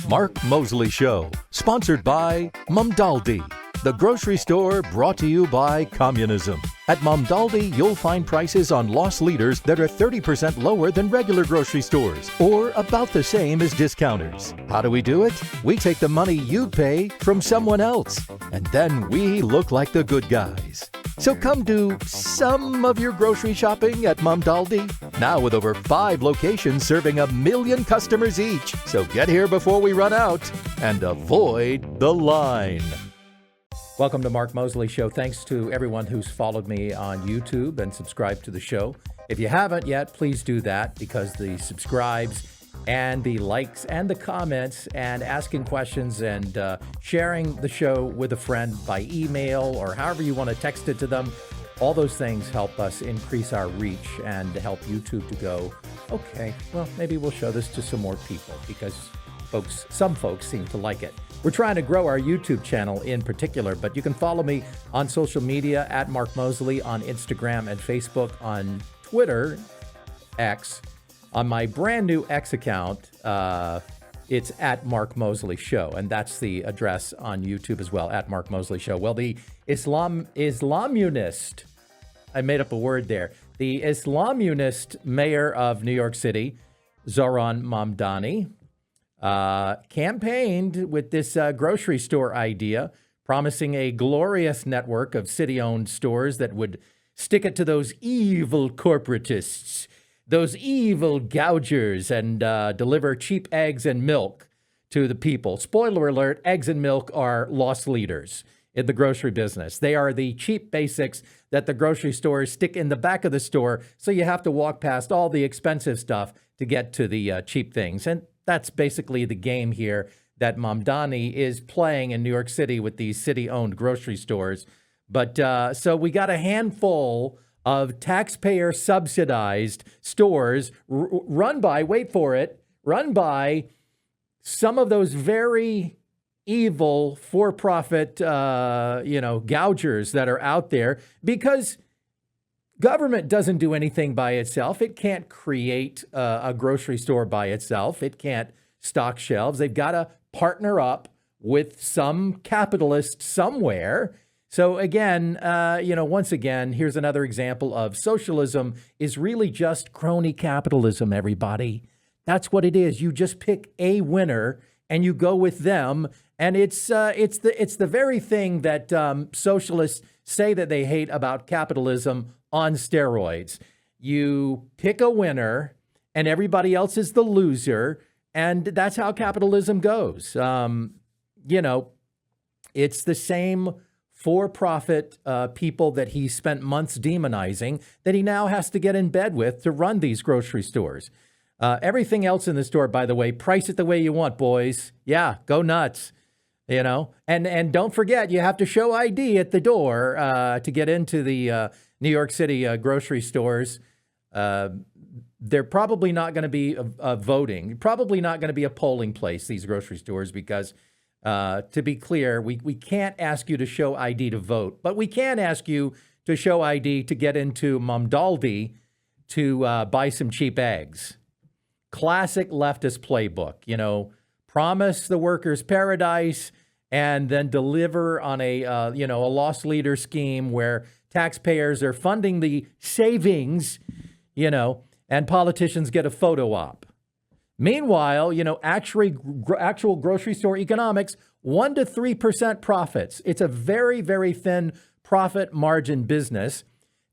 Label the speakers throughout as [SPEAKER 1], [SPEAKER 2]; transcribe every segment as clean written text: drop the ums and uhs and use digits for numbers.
[SPEAKER 1] Mark Moseley Show, sponsored by Mumdaldi, the grocery store brought to you by communism. At Mumdaldi, you'll find prices on loss leaders that are 30% lower than regular grocery stores, or about the same as discounters. How do we do it? We take the money you'd pay from someone else, and then we look like the good guys. So come do some of your grocery shopping at Mumdaldi, now with over 5 locations serving 1 million customers each. So get here before we run out and avoid the line.
[SPEAKER 2] Welcome to Mark Moseley Show. Thanks to everyone who's followed me on YouTube and subscribed to the show. If you haven't yet, please do that, because the subscribes and the likes and the comments and asking questions and sharing the show with a friend by email or however you want to text it to them, all those things help us increase our reach and help YouTube to go, okay, well, maybe we'll show this to some more people, because some folks seem to like it. We're trying to grow our YouTube channel in particular, but you can follow me on social media at Mark Moseley on Instagram and Facebook, on Twitter, X. On my brand new X account, it's at Mark Moseley Show, and that's the address on YouTube as well, at Mark Moseley Show. Well, the Islamunist, I made up a word there, the Islamunist mayor of New York City, Zohran Mamdani, campaigned with this grocery store idea, promising a glorious network of city-owned stores that would stick it to those evil corporatists, those evil gougers, and deliver cheap eggs and milk to the people. Spoiler alert, eggs and milk are loss leaders in the grocery business. They are the cheap basics that the grocery stores stick in the back of the store, so you have to walk past all the expensive stuff to get to the cheap things. And that's basically the game here that Mamdani is playing in New York City with these city-owned grocery stores. But so we got a handful of taxpayer-subsidized stores run by, wait for it, run by some of those very evil for-profit, gougers that are out there, because government doesn't do anything by itself. It can't create a grocery store by itself. It can't stock shelves. They've got to partner up with some capitalist somewhere. So again, once again, here's another example of socialism is really just crony capitalism, everybody. That's what it is. You just pick a winner and you go with them. And it's the very thing that socialists say that they hate about capitalism on steroids. You pick a winner and everybody else is the loser. And that's how capitalism goes. It's the same for-profit people that he spent months demonizing that he now has to get in bed with to run these grocery stores. Everything else in the store, by the way, price it the way you want, boys. Yeah, go nuts. And don't forget, you have to show ID at the door to get into the New York City grocery stores. They're probably not going to be voting, probably not going to be a polling place, these grocery stores, because to be clear, we can't ask you to show ID to vote, but we can ask you to show ID to get into Mumdaldi to buy some cheap eggs. Classic leftist playbook, promise the workers paradise and then deliver on a loss leader scheme where taxpayers are funding the savings, and politicians get a photo op. Meanwhile, actual grocery store economics, 1% to 3% profits. It's a very, very thin profit margin business.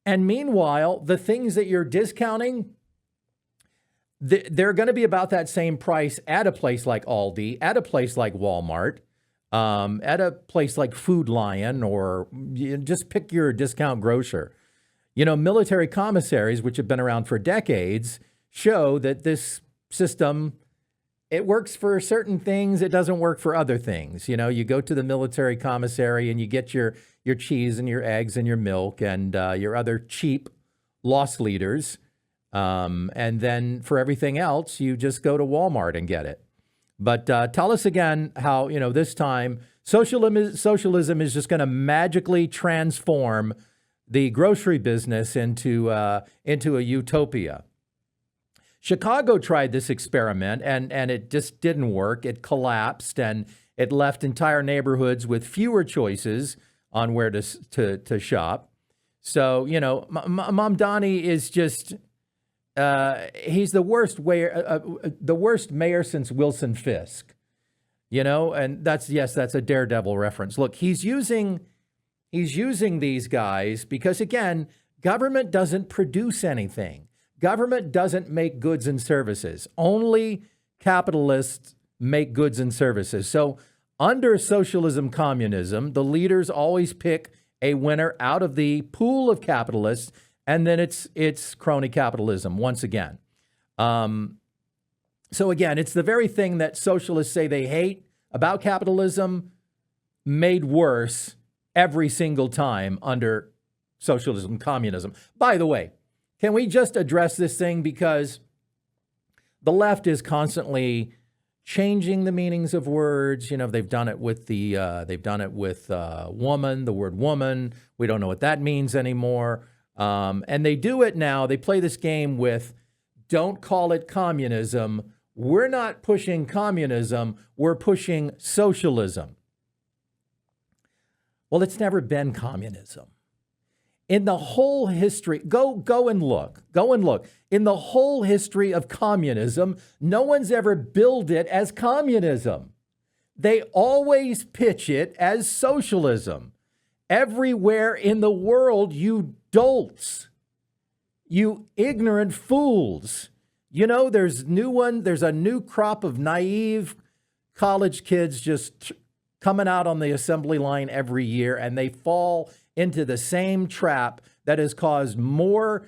[SPEAKER 2] And meanwhile, the things that you're discounting, they're going to be about that same price at a place like Aldi, at a place like Walmart, at a place like Food Lion, or just pick your discount grocer. Military commissaries, which have been around for decades, show that this system, it works for certain things. It doesn't work for other things. You go to the military commissary and you get your cheese and your eggs and your milk and your other cheap loss leaders. And then for everything else, you just go to Walmart and get it. But tell us again how, this time socialism is just going to magically transform the grocery business into a utopia. Chicago tried this experiment and it just didn't work. It collapsed and it left entire neighborhoods with fewer choices on where to shop. So, you know, Mamdani is just, he's the worst mayor since Wilson Fisk, you know, and that's a Daredevil reference. Look, he's using these guys because, again, government doesn't produce anything. Government doesn't make goods and services. Only capitalists make goods and services. So under socialism, communism, the leaders always pick a winner out of the pool of capitalists, and then it's crony capitalism once again. So again, it's the very thing that socialists say they hate about capitalism made worse every single time under socialism, communism. By the way, can we just address this thing, because the left is constantly changing the meanings of words. You know, they've done it with woman, the word woman. We don't know what that means anymore. And they do it now. They play this game with, don't call it communism. We're not pushing communism. We're pushing socialism. Well, it's never been communism. In the whole history, go and look. In the whole history of communism, no one's ever billed it as communism. They always pitch it as socialism. Everywhere in the world, you dolts, you ignorant fools. You know, there's a new crop of naive college kids just coming out on the assembly line every year, and they fall into the same trap that has caused more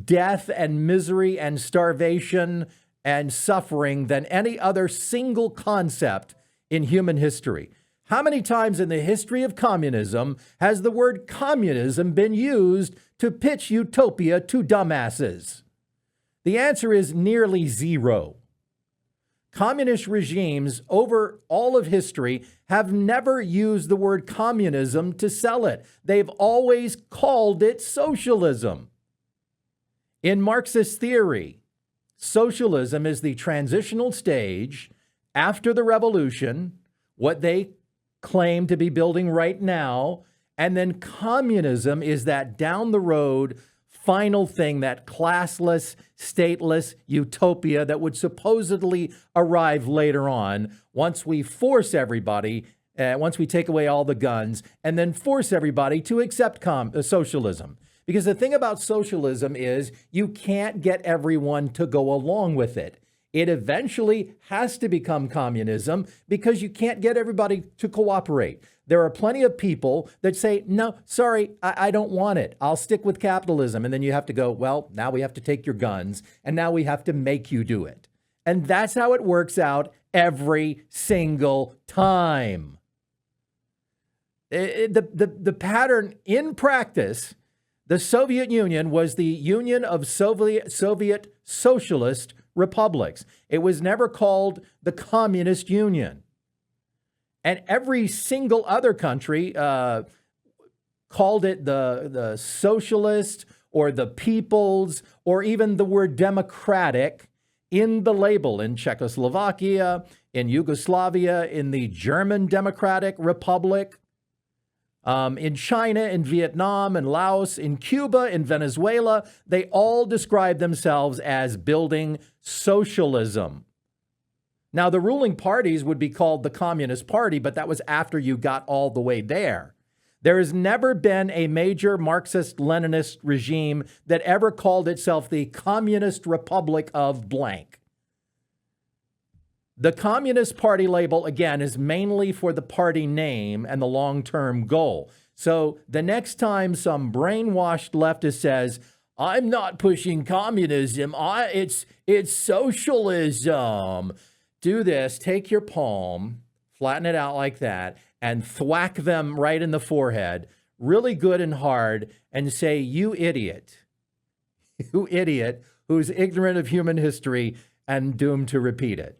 [SPEAKER 2] death and misery and starvation and suffering than any other single concept in human history. How many times in the history of communism has the word communism been used to pitch utopia to dumbasses? The answer is nearly zero. Communist regimes over all of history have never used the word communism to sell it. They've always called it socialism. In Marxist theory, socialism is the transitional stage after the revolution, what they claim to be building right now, and then communism is that down the road final thing, that classless, stateless utopia that would supposedly arrive later on once we force everybody, once we take away all the guns, and then force everybody to accept socialism. Because the thing about socialism is you can't get everyone to go along with it. It eventually has to become communism because you can't get everybody to cooperate. There are plenty of people that say, no, sorry, I don't want it. I'll stick with capitalism. And then you have to go, well, now we have to take your guns and now we have to make you do it. And that's how it works out every single time. The pattern in practice, the Soviet Union was the Union of Soviet Socialist Republics. It was never called the Communist Union. And every single other country called it the socialist or the people's or even the word democratic in the label. In Czechoslovakia, in Yugoslavia, in the German Democratic Republic, in China, in Vietnam, in Laos, in Cuba, in Venezuela, they all describe themselves as building socialism. Now, the ruling parties would be called the Communist Party, but that was after you got all the way there. There has never been a major Marxist-Leninist regime that ever called itself the Communist Republic of blank. The Communist Party label, again, is mainly for the party name and the long-term goal. So the next time some brainwashed leftist says, I'm not pushing communism, it's socialism. Do this, take your palm, flatten it out like that, and thwack them right in the forehead, really good and hard, and say, you idiot, who's ignorant of human history and doomed to repeat it.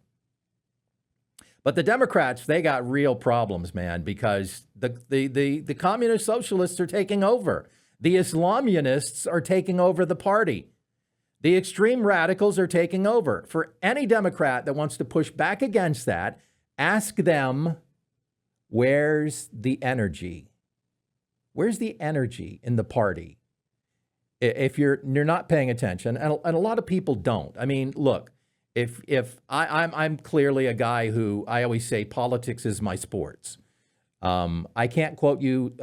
[SPEAKER 2] But the Democrats, they got real problems, man, because the communist socialists are taking over. The Islamianists are taking over the party. The extreme radicals are taking over. For any Democrat that wants to push back against that, ask them, where's the energy? Where's the energy in the party? If you're not paying attention, and a lot of people don't. I mean, look, if I'm clearly a guy who, I always say politics is my sports. I can't quote you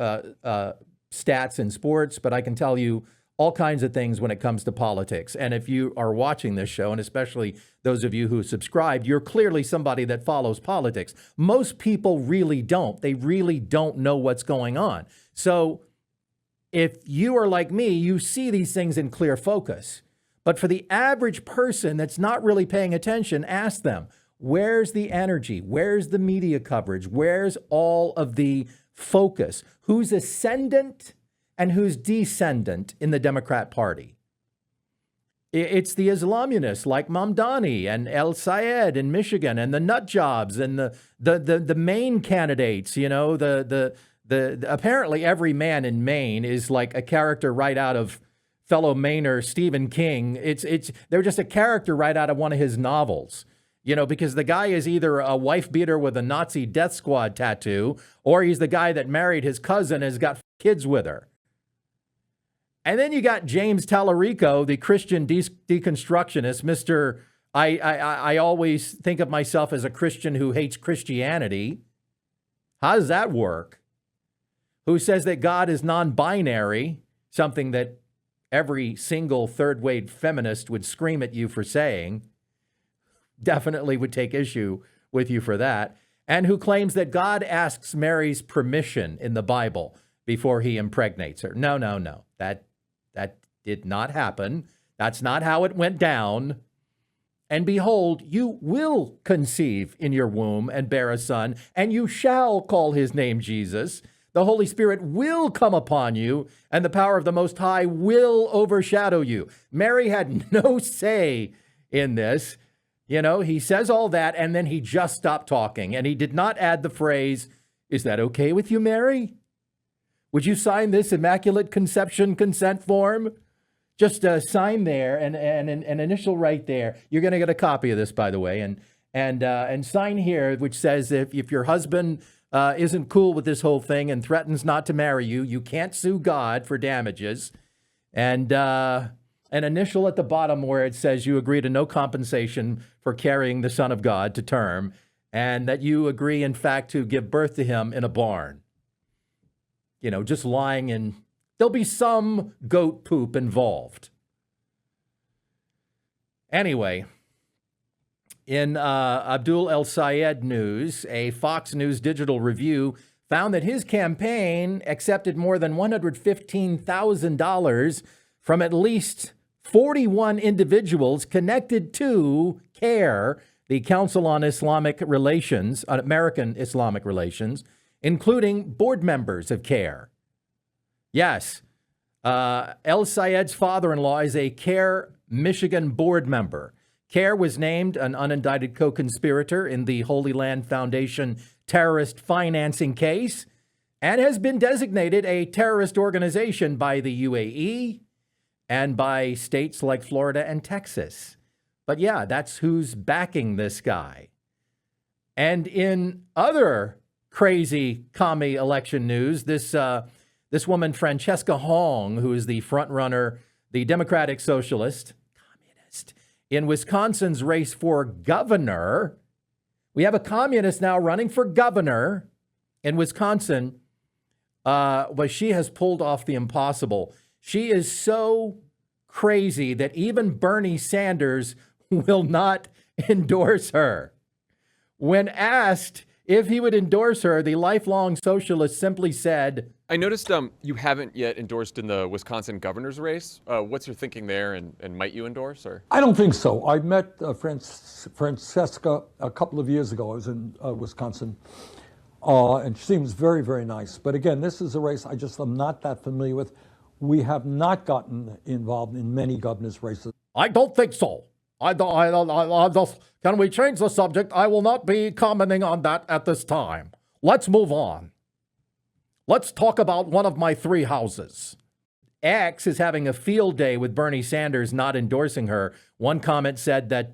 [SPEAKER 2] stats in sports, but I can tell you all kinds of things when it comes to politics. And if you are watching this show, and especially those of you who subscribed, you're clearly somebody that follows politics. Most people really don't. They really don't know what's going on. So if you are like me, you see these things in clear focus. But for the average person that's not really paying attention, ask them, where's the energy? Where's the media coverage? Where's all of the focus? Who's ascendant and who's descendant in the Democrat Party? It's the Islamists like Mamdani and El Sayed in Michigan, and the nut jobs and the Maine candidates. You know, the apparently every man in Maine is like a character right out of fellow Mainer Stephen King. They're just a character right out of one of his novels. You know, because the guy is either a wife beater with a Nazi death squad tattoo, or he's the guy that married his cousin and has got kids with her. And then you got James Tallarico, the Christian deconstructionist, Mr. I always think of myself as a Christian who hates Christianity. How does that work? Who says that God is non-binary, something that every single third-wave feminist would scream at you for saying. Definitely would take issue with you for that. And who claims that God asks Mary's permission in the Bible before he impregnates her. No. That did not happen. That's not how it went down. And behold, you will conceive in your womb and bear a son, and you shall call his name Jesus. The Holy Spirit will come upon you, and the power of the Most High will overshadow you. Mary had no say in this. You know, he says all that, and then he just stopped talking. And he did not add the phrase, is that okay with you, Mary? Would you sign this Immaculate Conception consent form? Just sign there and an initial right there. You're going to get a copy of this, by the way, and sign here, which says if your husband isn't cool with this whole thing and threatens not to marry you, you can't sue God for damages. And an initial at the bottom where it says you agree to no compensation for carrying the Son of God to term, and that you agree, in fact, to give birth to him in a barn. You know, just lying in. There'll be some goat poop involved. Anyway, in Abdul El Sayed news, a Fox News digital review found that his campaign accepted more than $115,000 from at least 41 individuals connected to CARE, the Council on Islamic Relations, on American Islamic Relations, including board members of CARE. Yes, El Sayed's father-in-law is a CARE Michigan board member. CARE was named an unindicted co-conspirator in the Holy Land Foundation terrorist financing case and has been designated a terrorist organization by the UAE and by states like Florida and Texas. But yeah, that's who's backing this guy. And in other crazy commie election news, this woman, Francesca Hong, who is the front runner, the Democratic Socialist, communist, in Wisconsin's race for governor. We have a communist now running for governor in Wisconsin, but she has pulled off the impossible. She is so crazy that even Bernie Sanders will not endorse her. When asked if he would endorse her, the lifelong socialist simply said,
[SPEAKER 3] I noticed you haven't yet endorsed in the Wisconsin governor's race. What's your thinking there, and might you endorse? Or
[SPEAKER 4] I don't think so. I met Francesca a couple of years ago. I was in Wisconsin, and she seems very, very nice. But again, this is a race I just am not that familiar with. We have not gotten involved in many governor's races.
[SPEAKER 2] I don't think so. I don't, can we change the subject? I will not be commenting on that at this time. Let's move on. Let's talk about one of my three houses. X is having a field day with Bernie Sanders not endorsing her. One comment said that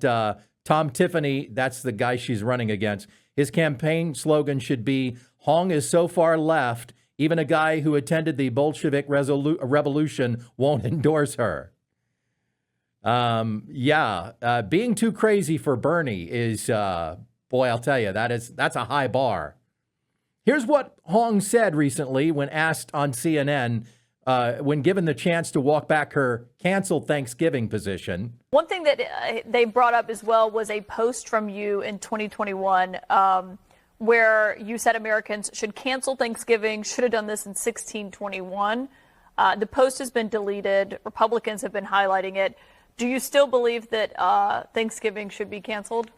[SPEAKER 2] Tom Tiffany, that's the guy she's running against, his campaign slogan should be, Hong is so far left, even a guy who attended the Bolshevik revolution won't endorse her. Being too crazy for Bernie is, boy, I'll tell you, that's a high bar. Here's what Hong said recently when asked on CNN, when given the chance to walk back her cancel Thanksgiving position.
[SPEAKER 5] One thing that they brought up as well was a post from you in 2021 where you said Americans should cancel Thanksgiving, should have done this in 1621. The post has been deleted. Republicans have been highlighting it. Do you still believe that Thanksgiving should be canceled?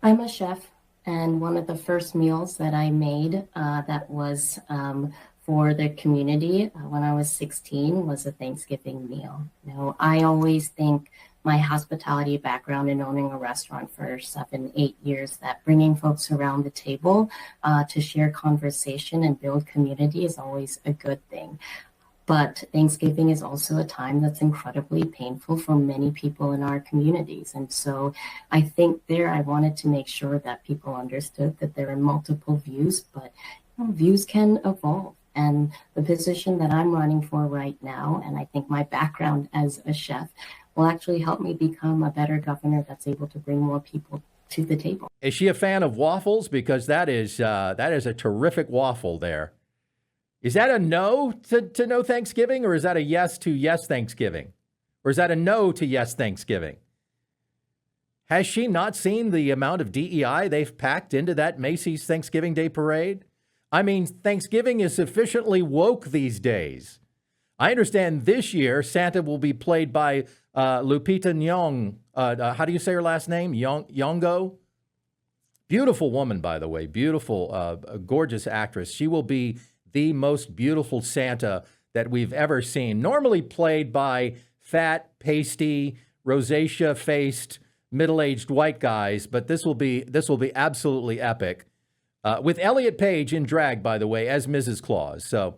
[SPEAKER 6] I'm a chef, and one of the first meals that I made that was for the community when I was 16 was a Thanksgiving meal. You know, I always think my hospitality background in owning a restaurant for 7-8 years, that bringing folks around the table to share conversation and build community is always a good thing. But Thanksgiving is also a time that's incredibly painful for many people in our communities. And so I think I wanted to make sure that people understood that there are multiple views, but views can evolve. And the position that I'm running for right now, and I think my background as a chef, will actually help me become a better governor that's able to bring more people to the table.
[SPEAKER 2] Is she a fan of waffles? Because that is a terrific waffle there. Is that a no to no Thanksgiving, or is that a yes to yes Thanksgiving? Or is that a no to yes Thanksgiving? Has she not seen the amount of DEI they've packed into that Macy's Thanksgiving Day Parade? I mean, Thanksgiving is sufficiently woke these days. I understand this year Santa will be played by Lupita Nyong'o. How do you say her last name? Nyong'o? Beautiful woman, by the way. Beautiful, gorgeous actress. She will be the most beautiful Santa that we've ever seen. Normally played by fat, pasty, rosacea-faced, middle-aged white guys, but this will be absolutely epic. With Elliot Page in drag, by the way, as Mrs. Claus. So,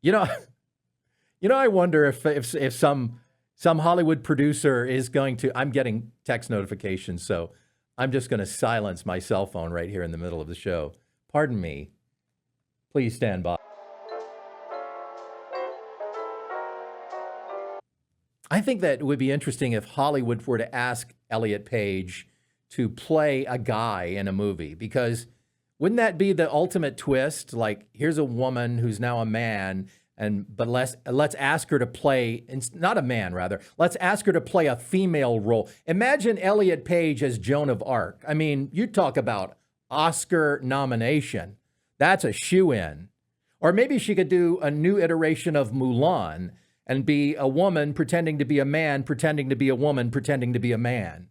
[SPEAKER 2] I wonder if some Hollywood producer is going to. I'm getting text notifications, so I'm just going to silence my cell phone right here in the middle of the show. Pardon me. Please stand by. I think that it would be interesting if Hollywood were to ask Elliot Page to play a guy in a movie, because wouldn't that be the ultimate twist? Like, here's a woman who's now a man, but let's ask her to play, not a man, rather. Let's ask her to play a female role. Imagine Elliot Page as Joan of Arc. I mean, you talk about Oscar nomination. That's a shoo-in. Or maybe she could do a new iteration of Mulan and be a woman pretending to be a man, pretending to be a woman, pretending to be a man.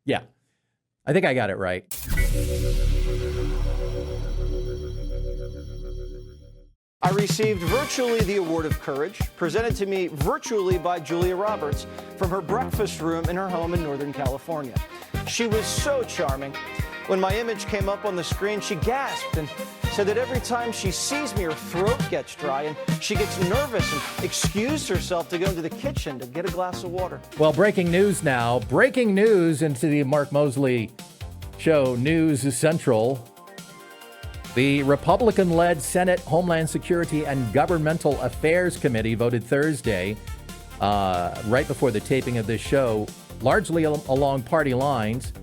[SPEAKER 2] Yeah, I think I got it right.
[SPEAKER 7] I received virtually the Award of Courage, presented to me virtually by Julia Roberts from her breakfast room in her home in Northern California. She was so charming. When my image came up on the screen, she gasped and said that every time she sees me, her throat gets dry and she gets nervous and excused herself to go into the kitchen to get a glass of water.
[SPEAKER 2] Well, breaking news now. Breaking news into the Mark Moseley Show News Central. The Republican-led Senate Homeland Security and Governmental Affairs Committee voted Thursday, right before the taping of this show, largely along party lines,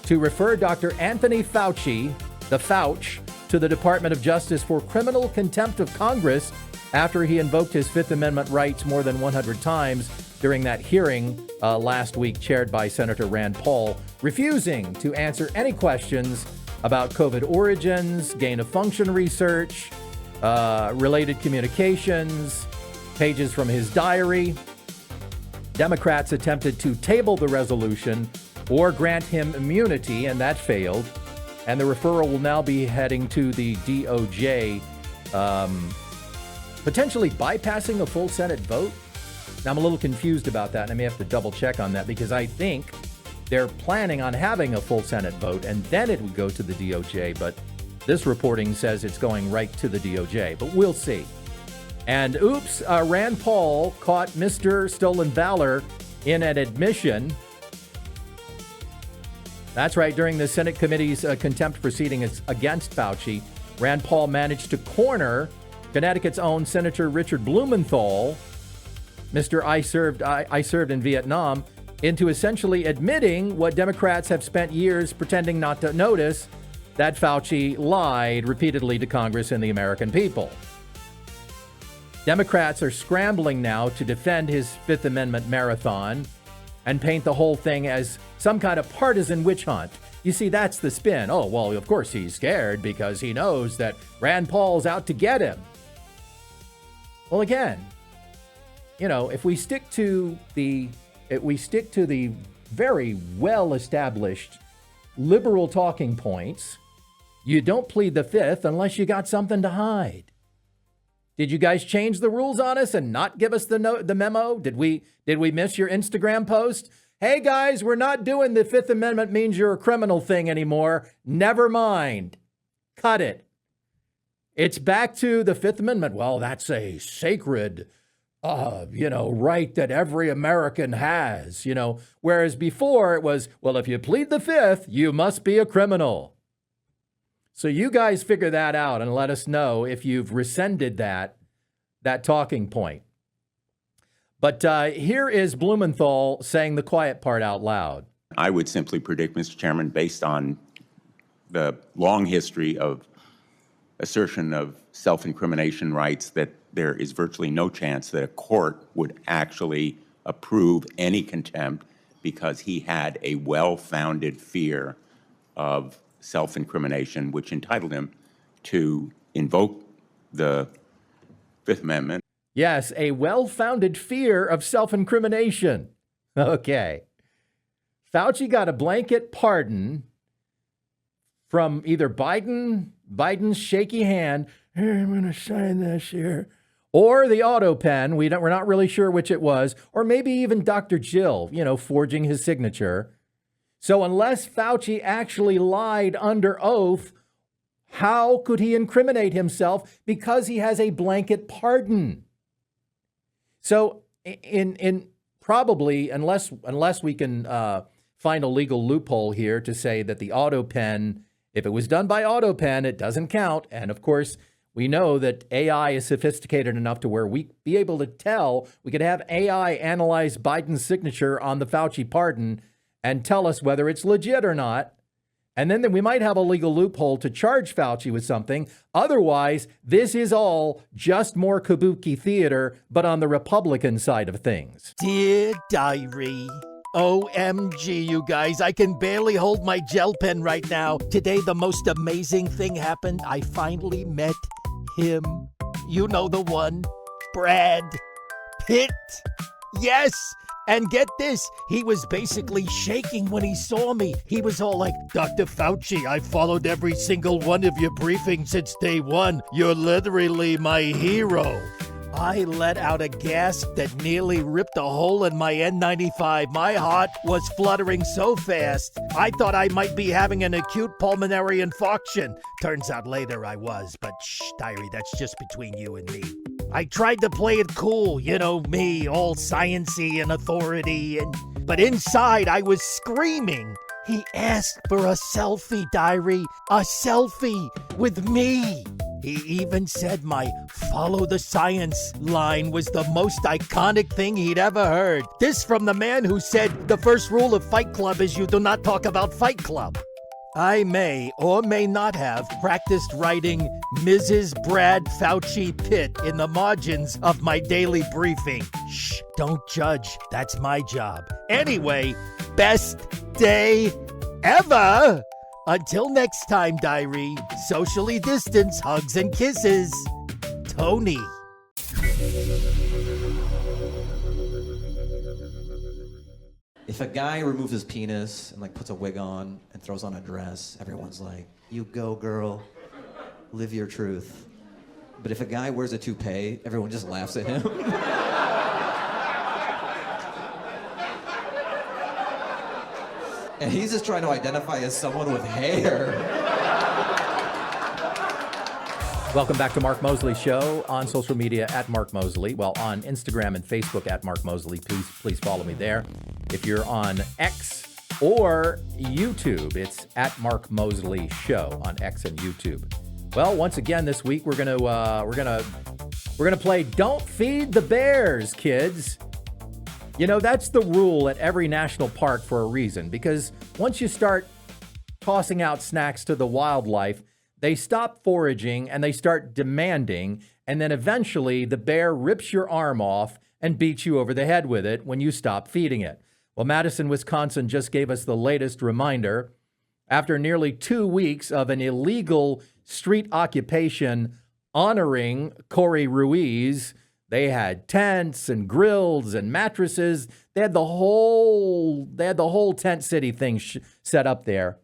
[SPEAKER 2] to refer Dr. Anthony Fauci, the Fauci, to the Department of Justice for criminal contempt of Congress after he invoked his Fifth Amendment rights more than 100 times during that hearing last week chaired by Senator Rand Paul, refusing to answer any questions about COVID origins, gain-of-function research, related communications, pages from his diary. Democrats attempted to table the resolution or grant him immunity, and that failed. And the referral will now be heading to the DOJ, potentially bypassing a full Senate vote. Now, I'm a little confused about that, and I may have to double check on that, because I think they're planning on having a full Senate vote, and then it would go to the DOJ. But This reporting says it's going right to the DOJ, but we'll see. And oops, Rand Paul caught Mr. Stolen Valor in an admission. That's right, during the Senate committee's contempt proceedings against Fauci, Rand Paul managed to corner Connecticut's own Senator Richard Blumenthal, Mr. I served in Vietnam, into essentially admitting what Democrats have spent years pretending not to notice, that Fauci lied repeatedly to Congress and the American people. Democrats are scrambling now to defend his Fifth Amendment marathon and paint the whole thing as some kind of partisan witch hunt. You see, that's the spin. Oh, well, of course he's scared because he knows that Rand Paul's out to get him. Well, again, you know, if we stick to the very well-established liberal talking points, you don't plead the Fifth unless you got something to hide. Did you guys change the rules on us and not give us the memo? Did we miss your Instagram post? Hey guys, we're not doing the Fifth Amendment means you're a criminal thing anymore. Never mind. Cut it. It's back to the Fifth Amendment. Well, that's a sacred right that every American has, whereas before it was, well, if you plead the Fifth, you must be a criminal. So you guys figure that out and let us know if you've rescinded that talking point. But here is Blumenthal saying the quiet part out loud.
[SPEAKER 8] I would simply predict, Mr. Chairman, based on the long history of assertion of self-incrimination rights, that there is virtually no chance that a court would actually approve any contempt because he had a well-founded fear of self-incrimination, which entitled him to invoke the Fifth Amendment.
[SPEAKER 2] Yes, a well-founded fear of self-incrimination. Okay. Fauci got a blanket pardon from either Biden's shaky hand, hey, I'm going to sign this here, or the auto pen, we're not really sure which it was, or maybe even Dr. Jill, forging his signature. So unless Fauci actually lied under oath, how could he incriminate himself? Because he has a blanket pardon. So in probably, unless we can find a legal loophole here to say that the auto pen, if it was done by auto pen, it doesn't count. And of course, we know that AI is sophisticated enough to where we be able to tell, we could have AI analyze Biden's signature on the Fauci pardon and tell us whether it's legit or not. And then we might have a legal loophole to charge Fauci with something. Otherwise, this is all just more kabuki theater, but on the Republican side of things.
[SPEAKER 9] Dear Diary, OMG, you guys, I can barely hold my gel pen right now. Today, the most amazing thing happened. I finally met him. You know the one, Brad Pitt. Yes! And get this, he was basically shaking when he saw me. He was all like, Dr. Fauci, I followed every single one of your briefings since day one. You're literally my hero. I let out a gasp that nearly ripped a hole in my N95. My heart was fluttering so fast, I thought I might be having an acute pulmonary infarction. Turns out later I was, but shh, Diary, that's just between you and me. I tried to play it cool, me, all science-y and authority, but inside I was screaming. He asked for a selfie, Diary, a selfie with me. He even said my follow the science line was the most iconic thing he'd ever heard. This from the man who said the first rule of Fight Club is you do not talk about Fight Club. I may or may not have practiced writing Mrs. Brad Fauci Pitt in the margins of my daily briefing. Shh, don't judge. That's my job. Anyway, best day ever! Until next time, Diary, socially distance hugs and kisses. Tony.
[SPEAKER 10] If a guy removes his penis and puts a wig on and throws on a dress, everyone's like, you go girl, live your truth. But if a guy wears a toupee, everyone just laughs at him. And he's just trying to identify as someone with hair.
[SPEAKER 2] Welcome back to Mark Moseley Show on social media at Mark Moseley. Well, on Instagram and Facebook at Mark Moseley. Please follow me there. If you're on X or YouTube, it's at Mark Moseley Show on X and YouTube. Well, once again this week we're gonna play Don't Feed the Bears, kids. You know, that's the rule at every national park for a reason, because once you start tossing out snacks to the wildlife, they stop foraging and they start demanding, and then eventually the bear rips your arm off and beats you over the head with it when you stop feeding it. Well, Madison, Wisconsin just gave us the latest reminder. After nearly 2 weeks of an illegal street occupation honoring Corey Ruiz, they had tents and grills and mattresses. They had the whole tent city thing set up there.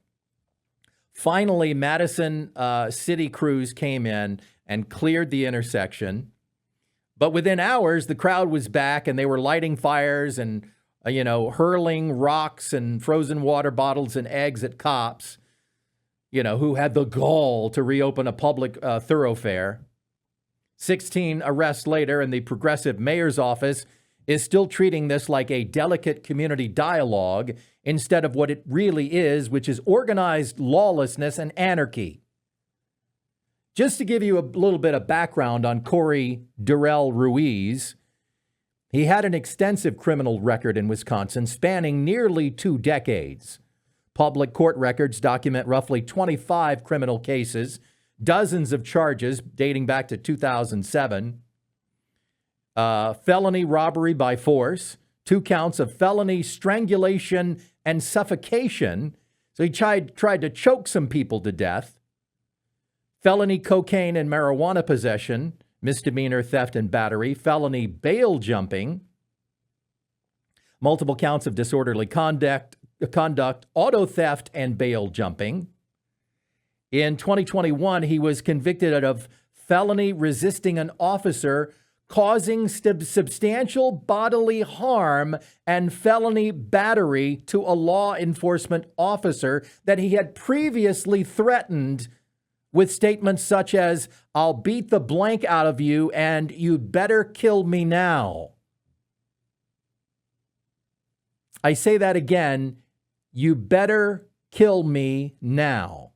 [SPEAKER 2] Finally, Madison city crews came in and cleared the intersection. But within hours, the crowd was back and they were lighting fires and, hurling rocks and frozen water bottles and eggs at cops, who had the gall to reopen a public thoroughfare. 16 arrests later, and the progressive mayor's office is still treating this like a delicate community dialogue instead of what it really is, which is organized lawlessness and anarchy. Just to give you a little bit of background on Corey Ruiz, he had an extensive criminal record in Wisconsin spanning nearly 2 decades. Public court records document roughly 25 criminal cases, dozens of charges dating back to 2007. Felony robbery by force, 2 counts of felony strangulation and suffocation. So he tried to choke some people to death. Felony cocaine and marijuana possession, misdemeanor theft and battery, felony bail jumping, multiple counts of disorderly conduct, auto theft and bail jumping. In 2021, he was convicted of felony resisting an officer causing substantial bodily harm and felony battery to a law enforcement officer that he had previously threatened with statements such as, "I'll beat the blank out of you and you'd better kill me now." I say that again, "You better kill me now."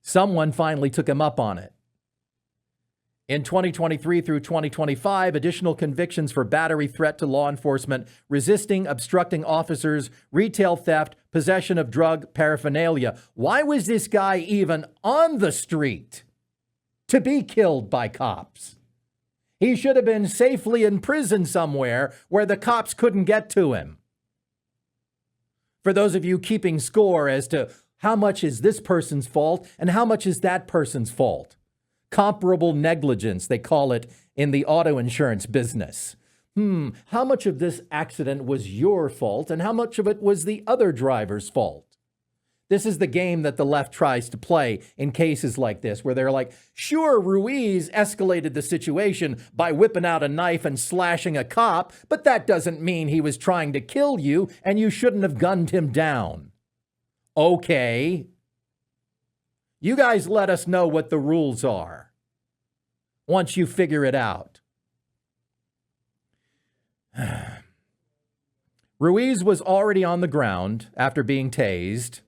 [SPEAKER 2] Someone finally took him up on it. In 2023 through 2025, additional convictions for battery, threat to law enforcement, resisting, obstructing officers, retail theft, possession of drug paraphernalia. Why was this guy even on the street to be killed by cops? He should have been safely in prison somewhere where the cops couldn't get to him. For those of you keeping score as to how much is this person's fault and how much is that person's fault, comparable negligence, they call it in the auto insurance business. How much of this accident was your fault and how much of it was the other driver's fault? This is the game that the left tries to play in cases like this, where they're like, sure, Ruiz escalated the situation by whipping out a knife and slashing a cop, but that doesn't mean he was trying to kill you and you shouldn't have gunned him down. Okay. You guys let us know what the rules are once you figure it out. Ruiz was already on the ground after being tased.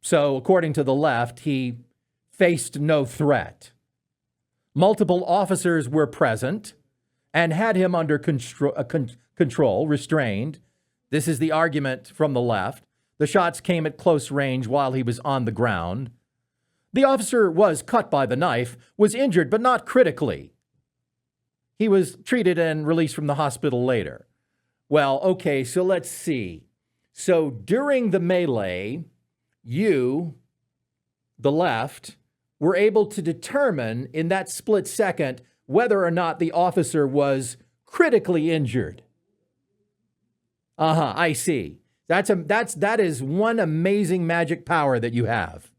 [SPEAKER 2] So, according to the left, he faced no threat. Multiple officers were present and had him under control, restrained. This is the argument from the left. The shots came at close range while he was on the ground. The officer was cut by the knife, was injured, but not critically. He was treated and released from the hospital later. Well, okay, so let's see. So during the melee, you, the left, were able to determine in that split second whether or not the officer was critically injured. I see. That is one amazing magic power that you have.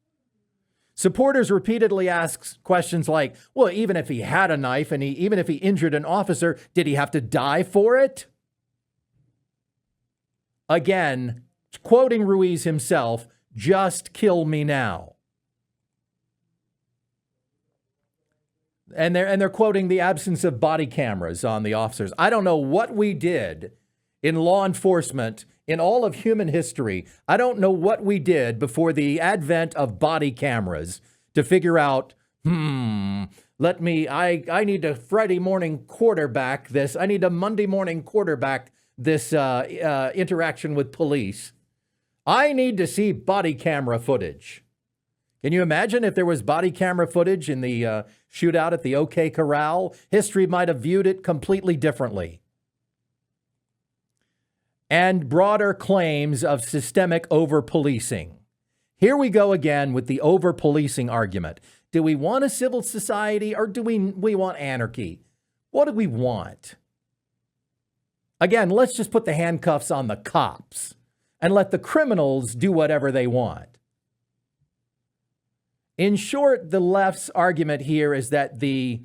[SPEAKER 2] Supporters repeatedly ask questions like, well, even if he had a knife and even if he injured an officer, did he have to die for it? Again, quoting Ruiz himself, just kill me now. And they're quoting the absence of body cameras on the officers. I don't know what we did in law enforcement in all of human history. I don't know what we did before the advent of body cameras to figure out, I need to Friday morning quarterback this. I need to Monday morning quarterback this interaction with police. I need to see body camera footage. Can you imagine if there was body camera footage in the shootout at the OK Corral? History might have viewed it completely differently. And broader claims of systemic over-policing. Here we go again with the over-policing argument. Do we want a civil society or do we want anarchy? What do we want? Again, let's just put the handcuffs on the cops and let the criminals do whatever they want. In short, the left's argument here is that the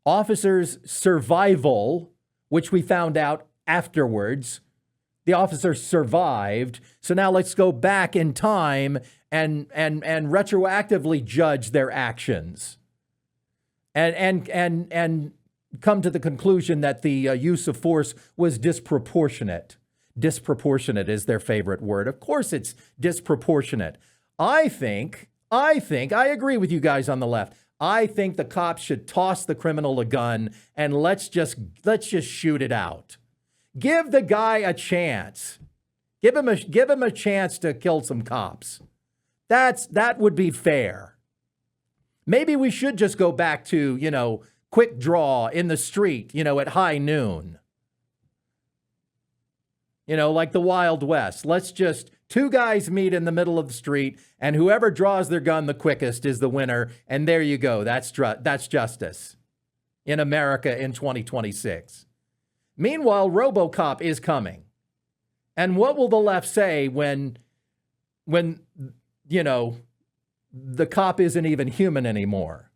[SPEAKER 2] officer's survival, which we found out afterwards, the officer survived. So now let's go back in time and retroactively judge their actions and come to the conclusion that the use of force was disproportionate. Disproportionate is their favorite word. Of course it's disproportionate. I agree with you guys on the left. I think the cops should toss the criminal a gun and let's just shoot it out. Give the guy a chance. Give him a chance to kill some cops. That would be fair. Maybe we should just go back to, quick draw in the street, at high noon. Like the Wild West. Let's just two guys meet in the middle of the street, and whoever draws their gun the quickest is the winner. And there you go. That's justice in America in 2026. Meanwhile, RoboCop is coming. And what will the left say when the cop isn't even human anymore?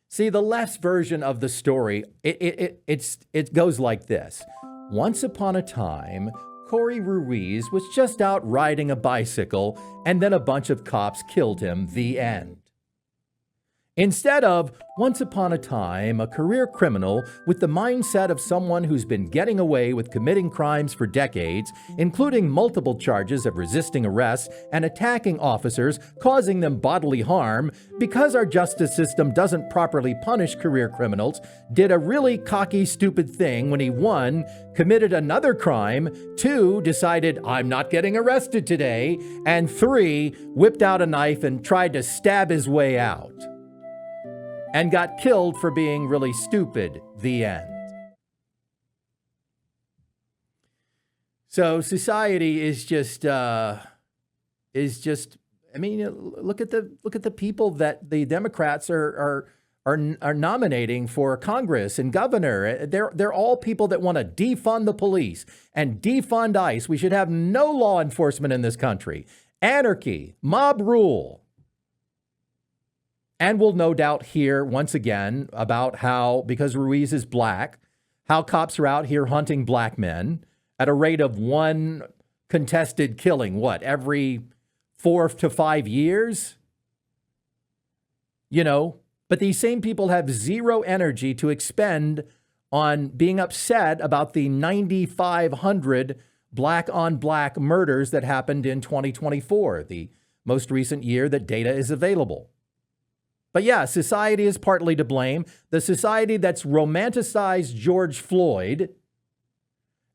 [SPEAKER 2] See, the left's version of the story, it goes like this. Once upon a time, Corey Ruiz was just out riding a bicycle, and then a bunch of cops killed him. The end. Instead of, once upon a time, a career criminal with the mindset of someone who's been getting away with committing crimes for decades, including multiple charges of resisting arrest and attacking officers, causing them bodily harm, because our justice system doesn't properly punish career criminals, did a really cocky, stupid thing when he, 1, committed another crime, 2, decided, I'm not getting arrested today, and 3, whipped out a knife and tried to stab his way out. And got killed for being really stupid. The end. So society is just. I mean, look at the people that the Democrats are nominating for Congress and governor. They're all people that want to defund the police and defund ICE. We should have no law enforcement in this country. Anarchy, mob rule. And we'll no doubt hear once again about how, because Ruiz is black, how cops are out here hunting black men at a rate of 1 contested killing, every 4 to 5 years? But these same people have zero energy to expend on being upset about the 9,500 black on black murders that happened in 2024, the most recent year that data is available. But yeah, society is partly to blame. The society that's romanticized George Floyd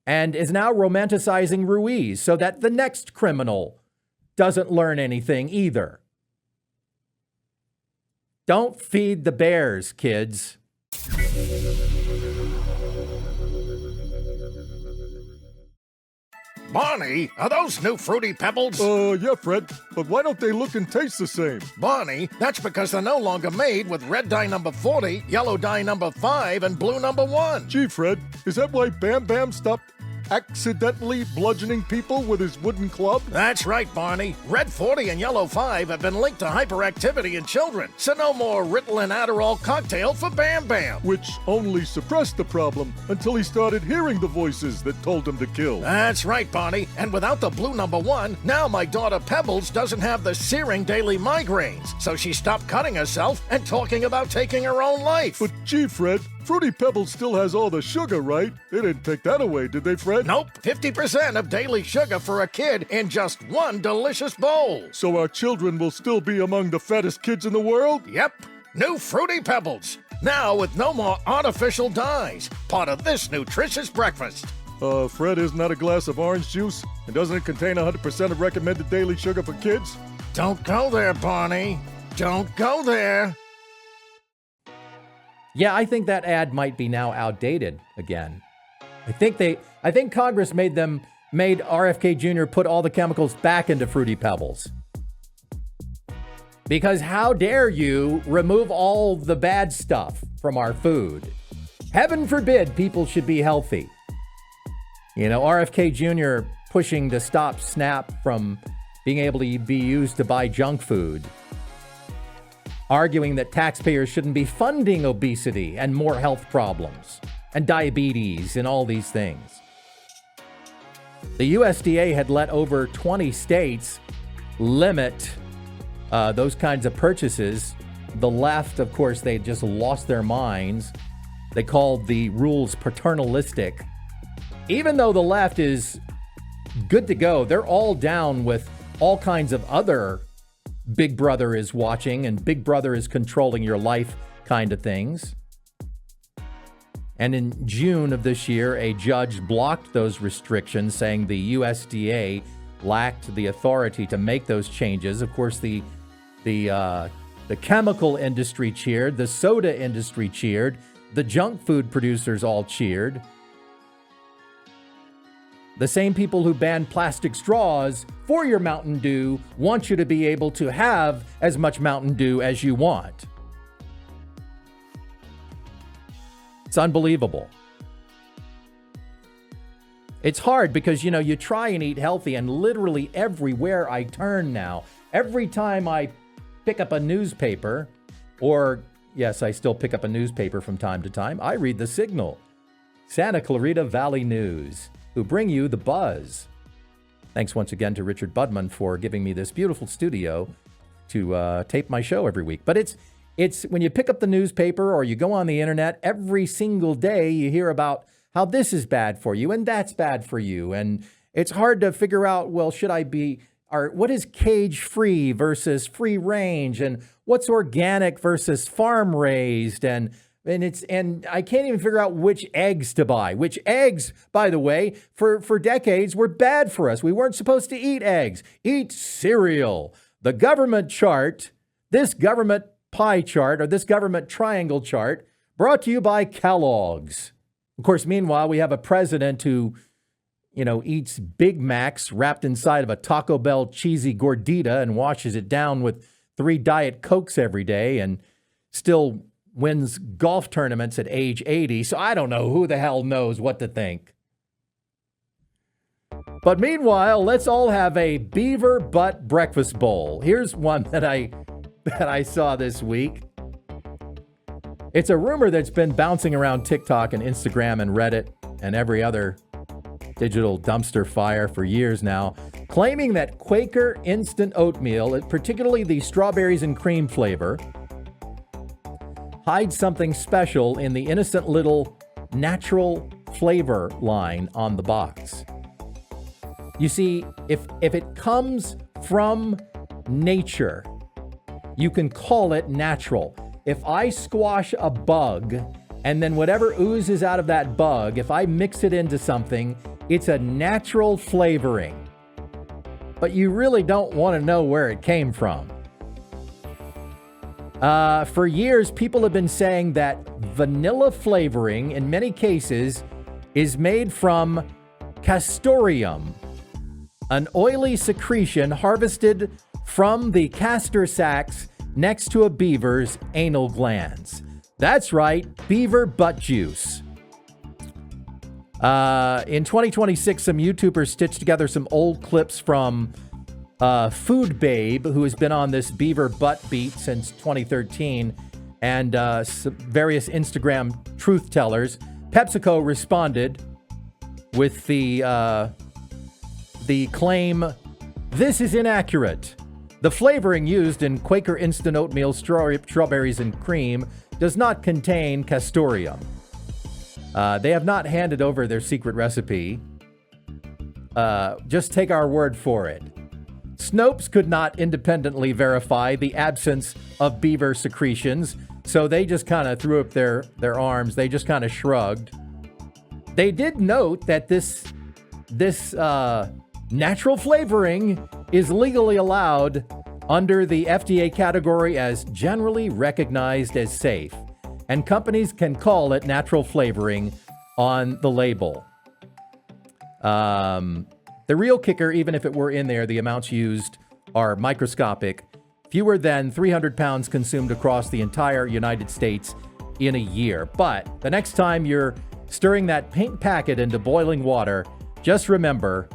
[SPEAKER 2] and is now romanticizing Ruiz so that the next criminal doesn't learn anything either. Don't feed the bears, kids.
[SPEAKER 11] Barney, are those new Fruity Pebbles?
[SPEAKER 12] Yeah, Fred, but why don't they look and taste the same?
[SPEAKER 11] Barney, that's because they're no longer made with red dye number 40, yellow dye number 5, and blue number 1.
[SPEAKER 12] Gee, Fred, is that why Bam Bam stopped? accidentally bludgeoning people with his wooden club?
[SPEAKER 11] That's right, Barney. Red 40 and Yellow 5 have been linked to hyperactivity in children, so no more Ritalin Adderall cocktail for Bam Bam.
[SPEAKER 12] Which only suppressed the problem until he started hearing the voices that told him to kill.
[SPEAKER 11] That's right, Barney. And without the blue number 1, now my daughter Pebbles doesn't have the searing daily migraines, so she stopped cutting herself and talking about taking her own life.
[SPEAKER 12] But gee, Fred, Fruity Pebbles still has all the sugar, right? They didn't take that away, did they, Fred?
[SPEAKER 11] Nope, 50% of daily sugar for a kid in just one delicious bowl.
[SPEAKER 12] So our children will still be among the fattest kids in the world?
[SPEAKER 11] Yep, new Fruity Pebbles. Now with no more artificial dyes, part of this nutritious breakfast.
[SPEAKER 12] Fred, isn't that a glass of orange juice? And doesn't it contain 100% of recommended daily sugar for kids?
[SPEAKER 11] Don't go there, Barney. Don't go there.
[SPEAKER 2] Yeah, I think that ad might be now outdated again. I think Congress made RFK Jr. put all the chemicals back into Fruity Pebbles. Because how dare you remove all the bad stuff from our food? Heaven forbid people should be healthy. You know, RFK Jr. pushing to stop SNAP from being able to be used to buy junk food. Arguing that taxpayers shouldn't be funding obesity and more health problems and diabetes and all these things. The USDA had let over 20 states limit those kinds of purchases. The left, of course, they just lost their minds. They called the rules paternalistic. Even though the left is good to go, they're all down with all kinds of other Big Brother is watching and Big Brother is controlling your life kind of things. And in June of this year, a judge blocked those restrictions, saying the USDA lacked the authority to make those changes. Of course, the chemical industry cheered, the soda industry cheered, the junk food producers all cheered. The same people who banned plastic straws for your Mountain Dew want you to be able to have as much Mountain Dew as you want. It's unbelievable. It's hard because, you try and eat healthy, and literally everywhere I turn now, every time I pick up a newspaper, or yes, I still pick up a newspaper from time to time, I read the Signal, Santa Clarita Valley News, who bring you the buzz. Thanks once again to Richard Budman for giving me this beautiful studio to tape my show every week. But it's when you pick up the newspaper or you go on the internet, every single day you hear about how this is bad for you and that's bad for you. And it's hard to figure out, well, should I be, or what is cage-free versus free range, and what's organic versus farm raised, and I can't even figure out which eggs to buy. Which eggs, by the way, for decades were bad for us. We weren't supposed to eat eggs. Eat cereal. The government chart, this government pie chart, or this government triangle chart, brought to you by Kellogg's. Of course, meanwhile, we have a president who, eats Big Macs wrapped inside of a Taco Bell cheesy gordita and washes it down with 3 Diet Cokes every day and still wins golf tournaments at age 80, so I don't know who the hell knows what to think. But meanwhile, let's all have a beaver butt breakfast bowl. Here's one that I saw this week. It's a rumor that's been bouncing around TikTok and Instagram and Reddit and every other digital dumpster fire for years now, claiming that Quaker instant oatmeal, particularly the strawberries and cream flavor, hides something special in the innocent little natural flavor line on the box. You see, if it comes from nature, you can call it natural. If I squash a bug and then whatever oozes out of that bug, if I mix it into something, it's a natural flavoring. But you really don't want to know where it came from. For years, people have been saying that vanilla flavoring, in many cases, is made from castoreum, an oily secretion harvested from the castor sacs next to a beaver's anal glands. That's right, beaver butt juice. In 2026, some YouTubers stitched together some old clips from Food Babe, who has been on this beaver butt beat since 2013, and various Instagram truth tellers. PepsiCo responded with the claim, "This is inaccurate. The flavoring used in Quaker Instant Oatmeal strawberries and cream does not contain castoreum." They have not handed over their secret recipe. Just take our word for it. Snopes could not independently verify the absence of beaver secretions, so they just kind of threw up their arms. They just kind of shrugged. They did note that this natural flavoring is legally allowed under the FDA category as generally recognized as safe, and companies can call it natural flavoring on the label. The real kicker, even if it were in there, the amounts used are microscopic. Fewer than 300 pounds consumed across the entire United States in a year. But the next time you're stirring that paint packet into boiling water, just remember,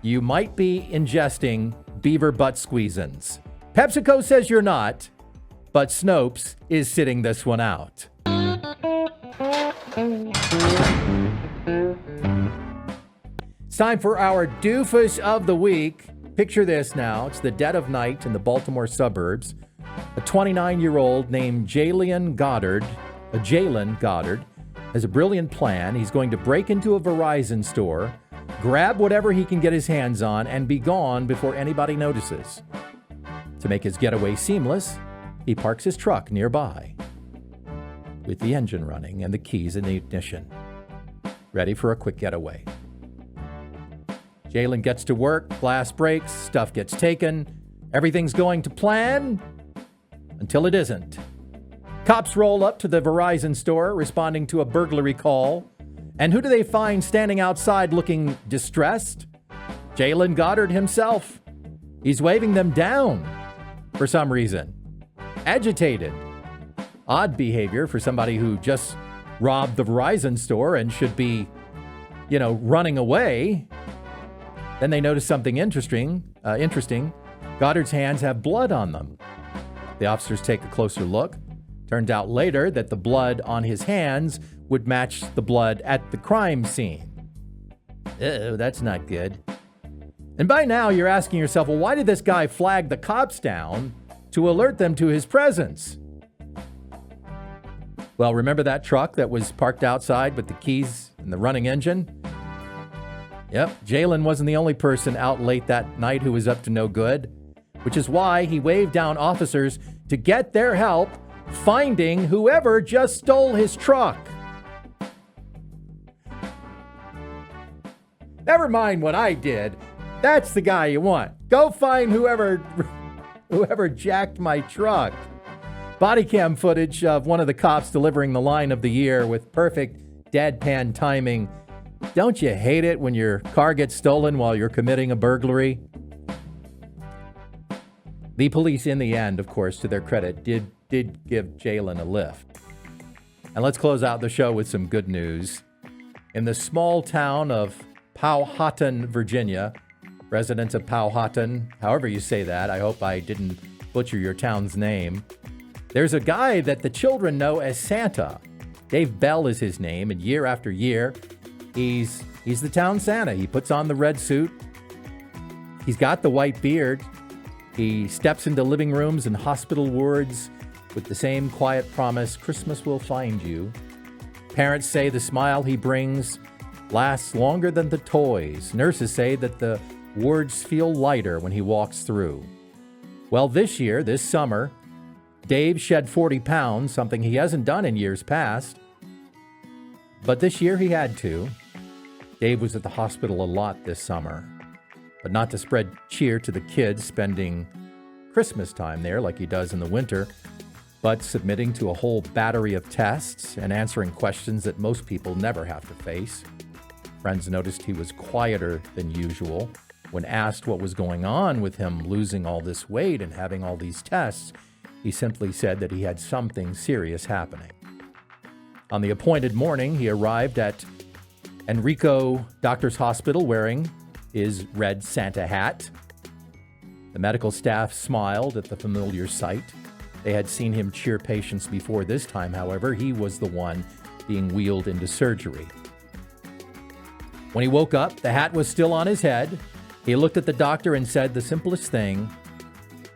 [SPEAKER 2] you might be ingesting beaver butt squeezins. PepsiCo says you're not, but Snopes is sitting this one out. It's time for our Doofas of the Week. Picture this now. It's the dead of night in the Baltimore suburbs. A 29-year-old named Jalen Goddard has a brilliant plan. He's going to break into a Verizon store, grab whatever he can get his hands on, and be gone before anybody notices. To make his getaway seamless, he parks his truck nearby with the engine running and the keys in the ignition, ready for a quick getaway. Jalen gets to work, glass breaks, stuff gets taken, everything's going to plan until it isn't. Cops roll up to the Verizon store responding to a burglary call. And who do they find standing outside looking distressed? Jalen Goddard himself. He's waving them down for some reason. Agitated. Odd behavior for somebody who just robbed the Verizon store and should be, running away. Then they notice something interesting. Goddard's hands have blood on them. The officers take a closer look. Turns out later that the blood on his hands would match the blood at the crime scene. Uh-oh, that's not good. And by now you're asking yourself, well, why did this guy flag the cops down to alert them to his presence? Well, remember that truck that was parked outside with the keys and the running engine? Yep, Jalen wasn't the only person out late that night who was up to no good, which is why he waved down officers to get their help finding whoever just stole his truck. Never mind what I did. That's the guy you want. Go find whoever jacked my truck. Body cam footage of one of the cops delivering the line of the year with perfect deadpan timing. Don't you hate it when your car gets stolen while you're committing a burglary? The police, in the end, of course, to their credit, did give Jalen a lift. And let's close out the show with some good news. In the small town of Powhatan, Virginia, residents of Powhatan, however you say that, I hope I didn't butcher your town's name, there's a guy that the children know as Santa. Dave Bell is his name, and year after year, he's the town Santa. He puts on the red suit. He's got the white beard. He steps into living rooms and hospital wards with the same quiet promise, Christmas will find you. Parents say the smile he brings lasts longer than the toys. Nurses say that the wards feel lighter when he walks through. Well, this summer, Dave shed 40 pounds, something he hasn't done in years past. But this year he had to. Dave was at the hospital a lot this summer, but not to spread cheer to the kids spending Christmas time there like he does in the winter, but submitting to a whole battery of tests and answering questions that most people never have to face. Friends noticed he was quieter than usual. When asked what was going on with him losing all this weight and having all these tests, he simply said that he had something serious happening. On the appointed morning, he arrived at Enrico Doctor's Hospital wearing his red Santa hat. The medical staff smiled at the familiar sight. They had seen him cheer patients before. This time, however, he was the one being wheeled into surgery. When he woke up, the hat was still on his head. He looked at the doctor and said the simplest thing,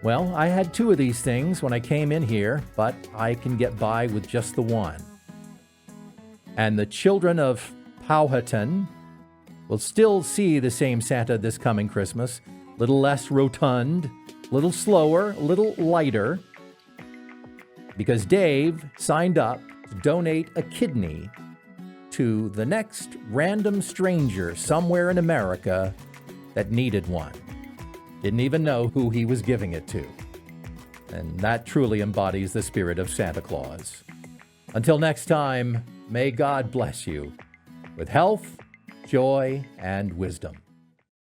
[SPEAKER 2] "Well, I had 2 of these things when I came in here, but I can get by with just the one." And the children of Powhatan will still see the same Santa this coming Christmas. Little less rotund, little slower, a little lighter, because Dave signed up to donate a kidney to the next random stranger somewhere in America that needed one. Didn't even know who he was giving it to. And that truly embodies the spirit of Santa Claus. Until next time, may God bless you with health, joy, and wisdom.